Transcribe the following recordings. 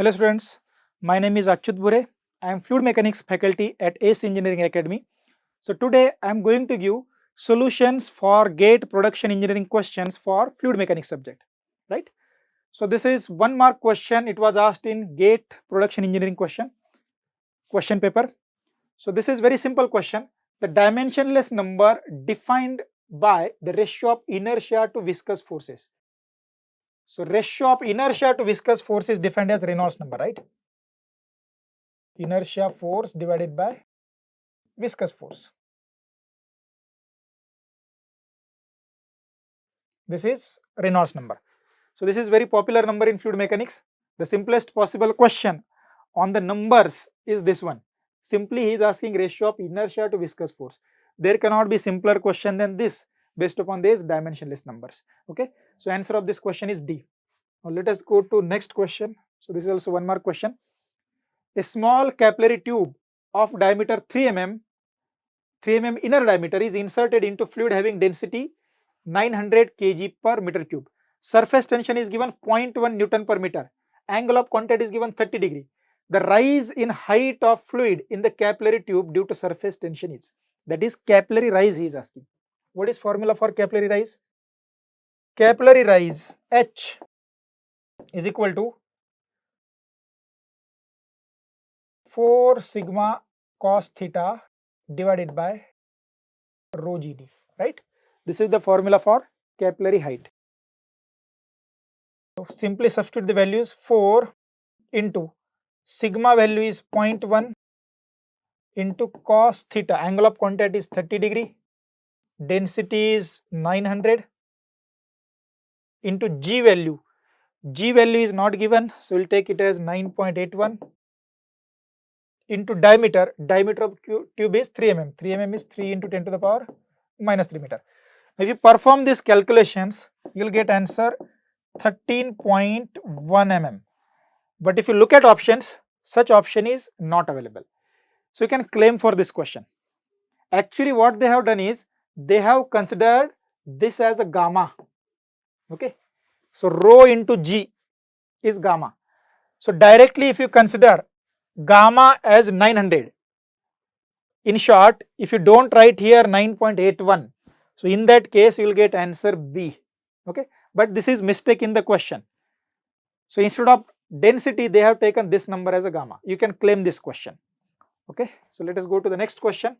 Hello students, my name is Achyut Bure. I am Fluid Mechanics faculty at ACE Engineering Academy. So today I am going to give solutions for GATE production engineering questions for fluid mechanics subject, right? So this is 1 mark question. It was asked in GATE production engineering question paper. So this is very simple question. The dimensionless number defined by the ratio of inertia to viscous forces. So ratio of inertia to viscous force is defined as Reynolds number, right? Inertia force divided by viscous force. This is Reynolds number. So this is very popular number in fluid mechanics. The simplest possible question on the numbers is this one. Simply he is asking ratio of inertia to viscous force. There cannot be simpler question than this based upon these dimensionless numbers. Okay. So answer of this question is D. Now let us go to next question. So this is also 1 mark question. A small capillary tube of diameter 3 mm inner diameter is inserted into fluid having density 900 kg per meter cube. Surface tension is given 0.1 Newton per meter. Angle of contact is given 30 degree. The rise in height of fluid in the capillary tube due to surface tension is, that is capillary rise he is asking. What is formula for capillary rise? Capillary rise H is equal to 4 sigma cos theta divided by rho GD, right? This is the formula for capillary height. So simply substitute the values. 4 into sigma value is 0.1 into cos theta, angle of contact is 30 degree, density is 900 into G value. G value is not given, so we'll take it as 9.81 into diameter. Diameter of tube is 3 mm. 3 mm is 3 into 10 to the power minus 3 meter. If you perform these calculations, you will get answer 13.1 mm. But if you look at options, such option is not available. So you can claim for this question. Actually what they have done is, they have considered this as a gamma. Okay. So rho into G is gamma. So directly if you consider gamma as 900, in short, if you don't write here 9.81, so in that case you will get answer B. Okay. But this is mistake in the question. So instead of density they have taken this number as a gamma. You can claim this question. Okay. So let us go to the next question.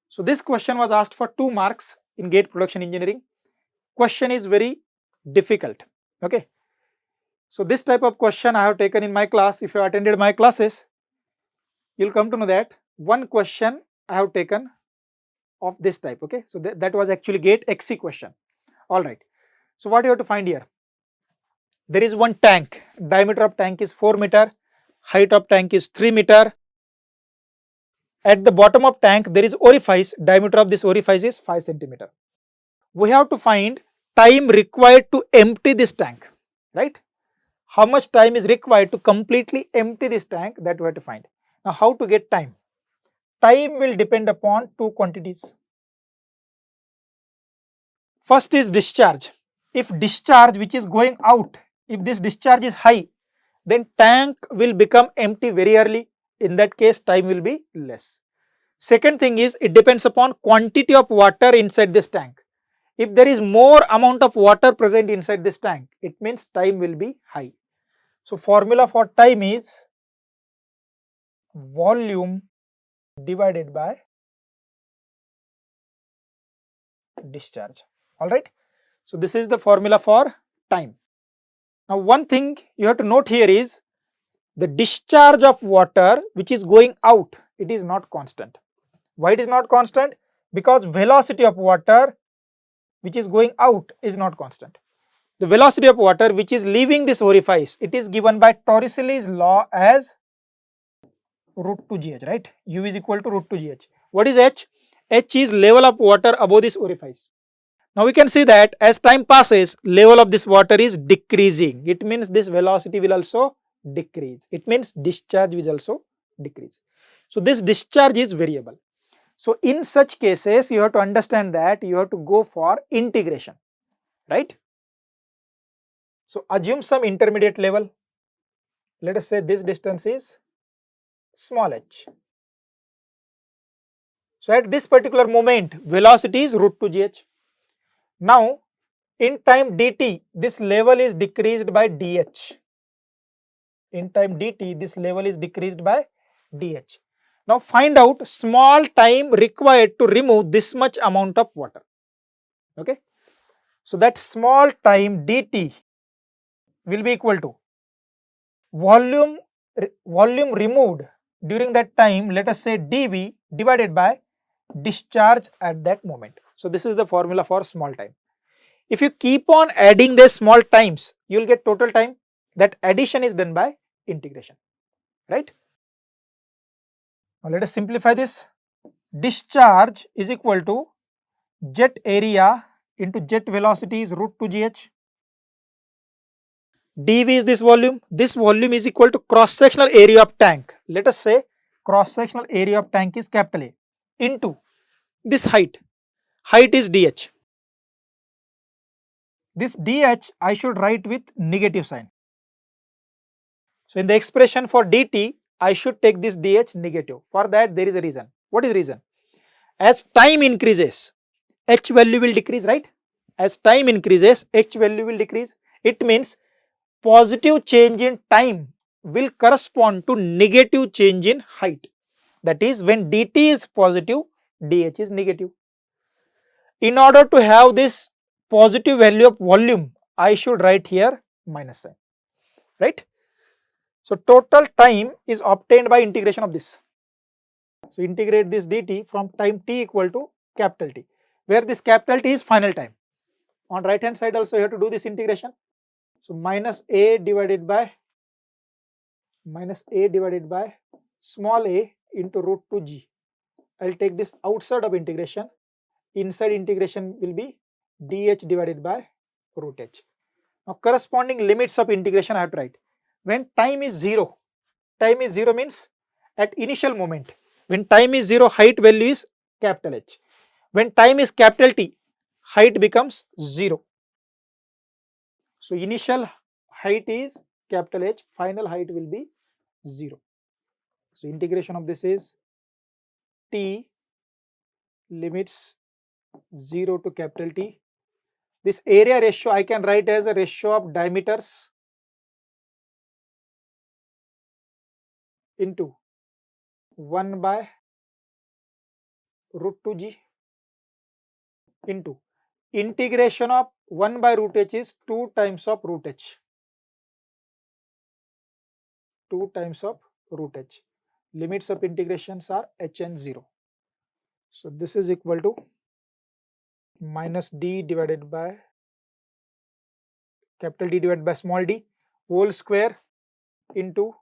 So this question was asked for 2 marks in GATE production engineering. Question is very difficult. Okay. So this type of question I have taken in my class. If you have attended my classes, you will come to know that one question I have taken of this type. Okay. So that was actually GATE XC question. Alright. So what you have to find here? There is one tank. Diameter of tank is 4 meter. Height of tank is 3 meter. At the bottom of tank there is orifice. Diameter of this orifice is 5 centimeter. We have to find time required to empty this tank, right? How much time is required to completely empty this tank, that we have to find. Now how to get time? Time will depend upon 2 quantities. First is discharge. If discharge which is going out, if this discharge is high, then tank will become empty very early. In that case time will be less. Second thing is, it depends upon quantity of water inside this tank. If there is more amount of water present inside this tank, it means time will be high. So formula for time is volume divided by discharge. Alright. So this is the formula for time. Now one thing you have to note here is, the discharge of water which is going out, it is not constant. Why it is not constant? Because velocity of water which is going out is not constant. The velocity of water which is leaving this orifice, it is given by Torricelli's law as root 2 GH, right? U is equal to root 2 GH. What is H? H is level of water above this orifice. Now we can see that as time passes, level of this water is decreasing. It means this velocity will also decrease. It means discharge will also decrease. So this discharge is variable. So in such cases, you have to understand that you have to go for integration, right? So assume some intermediate level. Let us say this distance is small h. So at this particular moment, velocity is root 2 gh. Now in time dt, this level is decreased by dh. In time dt, this level is decreased by dh. Now find out small time required to remove this much amount of water. Okay. So that small time dt will be equal to volume removed during that time, let us say dV divided by discharge at that moment. So this is the formula for small time. If you keep on adding the small times, you will get total time. That addition is done by integration, right? Now let us simplify this. Discharge is equal to jet area into jet velocity is root 2 gh. dV is this volume. This volume is equal to cross sectional area of tank. Let us say cross sectional area of tank is capital A into this height. Height is dh. This dh I should write with negative sign. So in the expression for dt, I should take this dh negative. For that there is a reason. What is the reason? As time increases, h value will decrease, right? As time increases, h value will decrease. It means positive change in time will correspond to negative change in height. That is, when dt is positive, dh is negative. In order to have this positive value of volume, I should write here minus sign, right? So total time is obtained by integration of this. So integrate this dt from time t equal to capital T, where this capital T is final time. On right hand side also you have to do this integration. So minus a divided by small a into root 2g. I will take this outside of integration. Inside integration will be dh divided by root h. Now corresponding limits of integration I have to write. When time is 0 means at initial moment. When time is 0, height value is capital H. When time is capital T, height becomes 0. So initial height is capital H, final height will be 0. So integration of this is T limits 0 to capital T. This area ratio I can write as a ratio of diameters into 1 by root 2g into integration of 1 by root h is 2 times of root h. 2 times of root h. Limits of integrations are h and 0. So this is equal to minus d divided by capital D divided by small d whole square into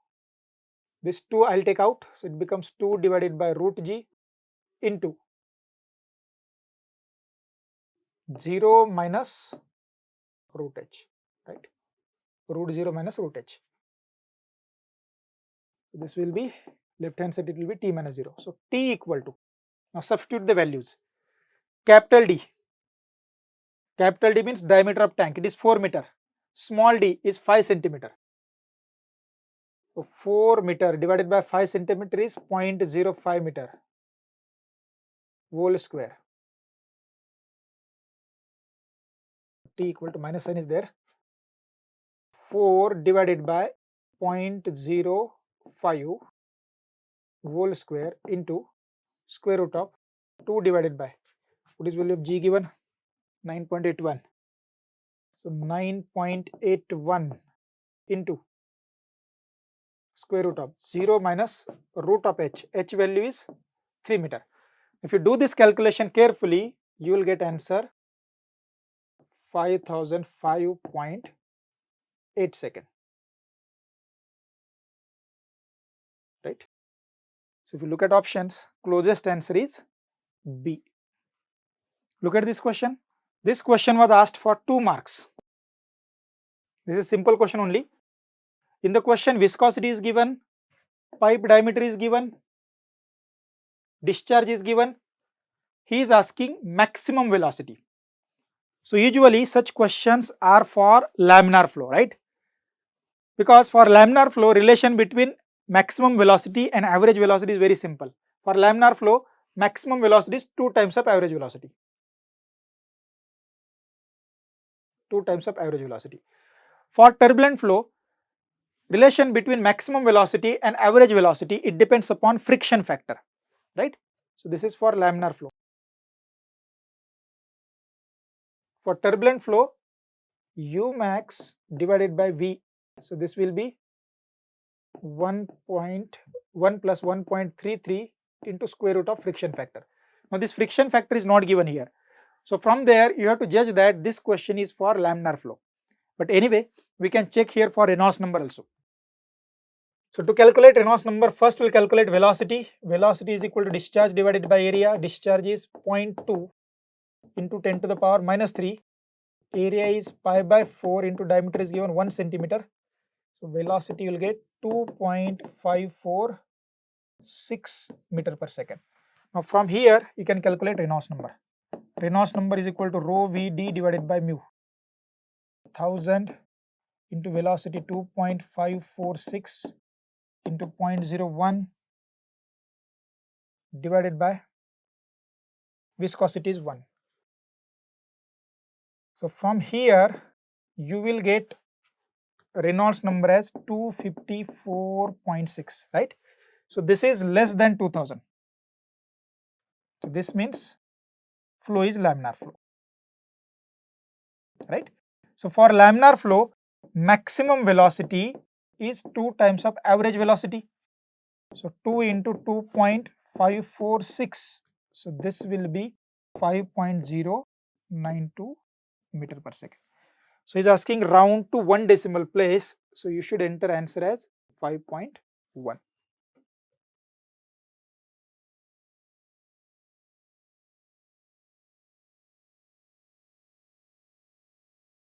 this 2 I will take out. So it becomes 2 divided by root g into 0 minus root h, right? Root 0 minus root h. So this will be left hand side, it will be t minus 0. So t equal to, now substitute the values. Capital D means diameter of tank, it is 4 meter. Small d is 5 centimeter. So 4 meter divided by 5 centimeter is 0.05 meter whole square. T equal to minus sign is there. 4 divided by 0.05 whole square into square root of 2 divided by, what is value of g given? 9.81. So 9.81 into square root of 0 minus root of h. H value is 3 meter. If you do this calculation carefully, you will get answer 5005.8 second. Right? So if you look at options, closest answer is B. Look at this question. This question was asked for 2 marks. This is a simple question only. In the question, viscosity is given, pipe diameter is given, discharge is given. He is asking maximum velocity. So usually such questions are for laminar flow, right? Because for laminar flow, relation between maximum velocity and average velocity is very simple. For laminar flow, maximum velocity is 2 times of average velocity. 2 times of average velocity. For turbulent flow, relation between maximum velocity and average velocity, it depends upon friction factor, right? So this is for laminar flow. For turbulent flow, U max divided by V. So this will be 1.1 plus 1.33 into square root of friction factor. Now this friction factor is not given here. So from there you have to judge that this question is for laminar flow. But anyway, we can check here for Reynolds number also. So to calculate Reynolds number, first we'll calculate velocity. Velocity is equal to discharge divided by area. Discharge is 0.2 into 10 to the power minus 3. Area is pi by 4 into diameter is given 1 centimeter. So velocity will get 2.546 meter per second. Now from here you can calculate Reynolds number. Reynolds number is equal to rho Vd divided by mu. 1000 into velocity 2.546 into 0.01 divided by viscosity is 1. So from here you will get Reynolds number as 254.6, right? So this is less than 2000. So this means flow is laminar flow, right? So for laminar flow, maximum velocity is 2 times of average velocity. So 2 into 2.546. So this will be 5.092 meter per second. So he's asking round to 1 decimal place. So you should enter answer as 5.1.